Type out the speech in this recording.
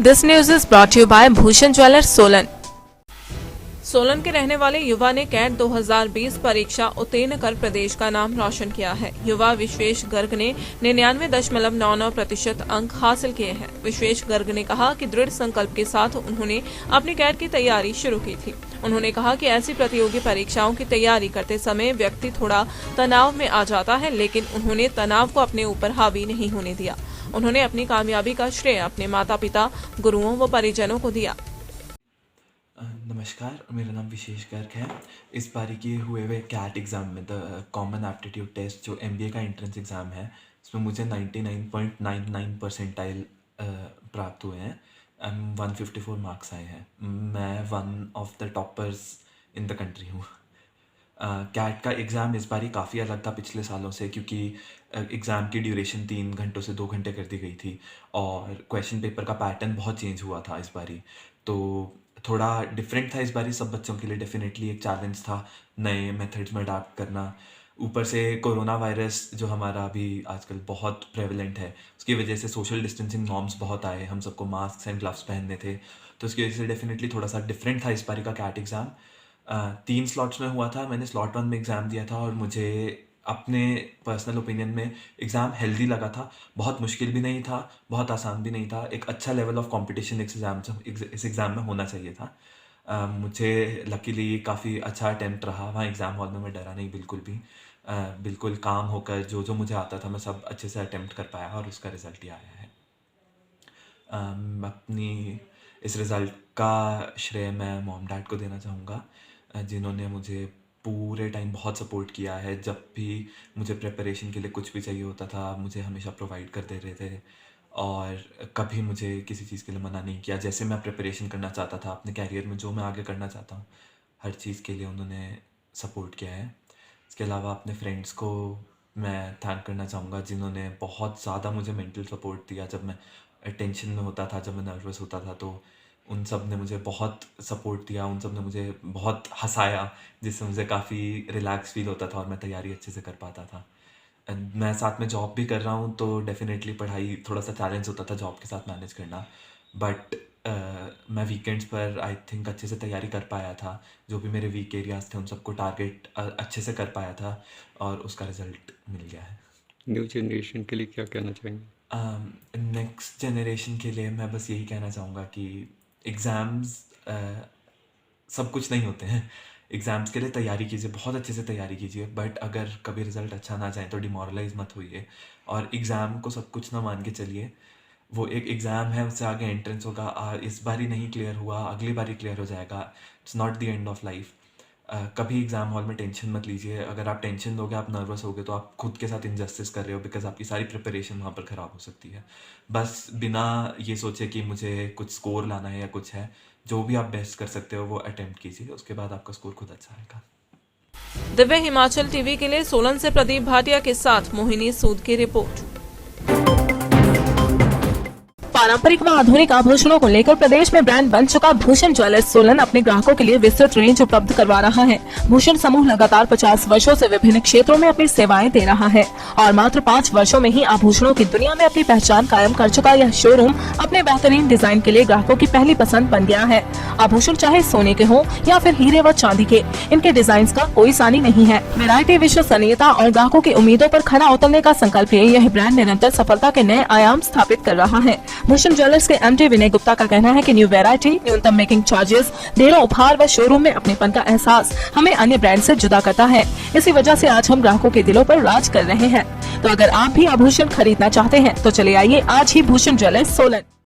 This news is brought you by Bhushan jewellers Solan. Solan के रहने वाले युवा ने कैट 2020 परीक्षा उत्तीर्ण कर प्रदेश का नाम रोशन किया है। युवा विश्वेश गर्ग ने 99.99% अंक हासिल किए हैं। विश्वेश गर्ग ने कहा कि दृढ़ संकल्प के साथ उन्होंने अपनी कैट की तैयारी शुरू की थी। उन्होंने कहा कि ऐसी प्रतियोगी परीक्षाओं की तैयारी करते समय व्यक्ति थोड़ा तनाव में आ जाता है, लेकिन उन्होंने तनाव को अपने ऊपर हावी नहीं होने दिया। उन्होंने अपनी कामयाबी का श्रेय अपने माता पिता, गुरुओं व परिजनों को दिया। नमस्कार, मेरा नाम विशेष गर्ग है। इस बारी के हुए कैट एग्ज़ाम में द कॉमन एप्टीट्यूड टेस्ट जो MBA का एंट्रेंस एग्ज़ाम है, इसमें मुझे 99.99 परसेंटाइल प्राप्त हुए हैं। 154 मार्क्स आए हैं। मैं one of the toppers in the country हूँ। कैट का एग्ज़ाम इस बारी काफ़ी अलग था पिछले सालों से, क्योंकि एग्ज़ाम की ड्यूरेशन 3 घंटों से 2 घंटे कर दी गई थी और क्वेश्चन पेपर का पैटर्न बहुत चेंज हुआ था इस बारी। तो थोड़ा डिफरेंट था इस बारी सब बच्चों के लिए। डेफिनेटली एक चैलेंज था नए मेथड्स में अडाप्ट करना। ऊपर से कोरोना वायरस जो हमारा अभी आजकल बहुत प्रेवलेंट है, उसकी वजह से सोशल डिस्टेंसिंग नॉर्म्स बहुत आए। हम सबको मास्क एंड ग्लव्स पहनने थे, तो उसकी वजह से डेफिनेटली थोड़ा सा डिफरेंट था इस बारी का कैट एग्ज़ाम। 3 स्लॉट्स में हुआ था। मैंने स्लॉट 1 में एग्ज़ाम दिया था और मुझे अपने पर्सनल ओपिनियन में एग्ज़ाम हेल्दी लगा था। बहुत मुश्किल भी नहीं था, बहुत आसान भी नहीं था। एक अच्छा लेवल ऑफ कंपटीशन इस एग्ज़ाम में होना चाहिए था। मुझे लकीली काफ़ी अच्छा अटेम्प्ट रहा। वहाँ एग्ज़ाम हॉल में मैं डरा नहीं बिल्कुल भी। बिल्कुल काम होकर जो मुझे आता था मैं सब अच्छे से अटेम्प्ट कर पाया और उसका रिज़ल्ट ही आया है। अपनी इस रिज़ल्ट का श्रेय मैं मॉम डैड को देना चाहूँगा, जिन्होंने मुझे पूरे टाइम बहुत सपोर्ट किया है। जब भी मुझे प्रिपरेशन के लिए कुछ भी चाहिए होता था, मुझे हमेशा प्रोवाइड कर दे रहे थे और कभी मुझे किसी चीज़ के लिए मना नहीं किया। जैसे मैं प्रिपरेशन करना चाहता था अपने कैरियर में, जो मैं आगे करना चाहता हूँ, हर चीज़ के लिए उन्होंने सपोर्ट किया है। इसके अलावा अपने फ्रेंड्स को मैं थैंक करना चाहूँगा, जिन्होंने बहुत ज़्यादा मुझे मेंटल सपोर्ट दिया। जब मैं टेंशन में होता था, जब मैं नर्वस होता था, तो उन सब ने मुझे बहुत सपोर्ट दिया। उन सब ने मुझे बहुत हँसाया, जिससे मुझे काफ़ी रिलैक्स फील होता था और मैं तैयारी अच्छे से कर पाता था। एंड मैं साथ में जॉब भी कर रहा हूँ, तो डेफ़िनेटली पढ़ाई थोड़ा सा चैलेंज होता था जॉब के साथ मैनेज करना। बट मैं वीकेंड्स पर आई थिंक अच्छे से तैयारी कर पाया था। जो भी मेरे वीक एरियाज़ थे उन सबको टारगेट अच्छे से कर पाया था और उसका रिज़ल्ट मिल गया है। न्यू जनरेशन के लिए क्या कहना चाहेंगे? नेक्स्ट जनरेशन के लिए मैं बस यही कहना चाहूँगा कि एग्ज़ाम्स सब कुछ नहीं होते हैं। एग्ज़ाम्स के लिए तैयारी कीजिए, बहुत अच्छे से तैयारी कीजिए, बट अगर कभी रिज़ल्ट अच्छा ना जाए तो डिमोरलाइज़ मत होइए और एग्ज़ाम को सब कुछ ना मान के चलिए। वो एक एग्ज़ाम है, उससे आगे एंट्रेंस होगा। इस बारी नहीं क्लियर हुआ, अगली बारी क्लियर हो जाएगा। It's not the end of life. कभी एग्ज़ाम हॉल में टेंशन मत लीजिए। अगर आप टेंशन लोगे, आप नर्वस होगे, तो आप खुद के साथ इनजस्टिस कर रहे हो, बिकॉज़ आपकी सारी प्रिपरेशन वहाँ पर ख़राब हो सकती है। बस बिना ये सोचे कि मुझे कुछ स्कोर लाना है या कुछ है, जो भी आप बेस्ट कर सकते हो वो अटेम्प्ट कीजिए, उसके बाद आपका स्कोर खुद अच्छा आएगा। दिव्य हिमाचल टीवी के लिए सोलन से प्रदीप भाटिया के साथ मोहिनी सूद की रिपोर्ट। पारंपरिक व आधुनिक आभूषणों को लेकर प्रदेश में ब्रांड बन चुका भूषण ज्वेलर्स सोलन अपने ग्राहकों के लिए विस्तृत रेंज उपलब्ध करवा रहा है। भूषण समूह लगातार 50 वर्षों से विभिन्न क्षेत्रों में अपनी सेवाएं दे रहा है और मात्र 5 वर्षों में ही आभूषणों की दुनिया में अपनी पहचान कायम कर चुका यह शोरूम अपने बेहतरीन डिजाइन के लिए ग्राहकों की पहली पसंद बन गया है। आभूषण चाहे सोने के हो या फिर हीरे व चांदी के, इनके डिजाइन का कोई सानी नहीं है। वैरायटी, विश्वसनीयता और ग्राहकों की उम्मीदों पर खरा उतरने का संकल्प लिए यह ब्रांड निरंतर सफलता के नए आयाम स्थापित कर रहा है। भूषण ज्वेलर्स के MD विनय गुप्ता का कहना है कि न्यू वैरायटी, न्यूनतम मेकिंग चार्जेस, ढेरों उपहार व शोरूम में अपनेपन का एहसास हमें अन्य ब्रांड से जुदा करता है। इसी वजह से आज हम ग्राहकों के दिलों पर राज कर रहे हैं। तो अगर आप भी आभूषण खरीदना चाहते हैं तो चले आइए आज ही भूषण ज्वेलर्स सोलन।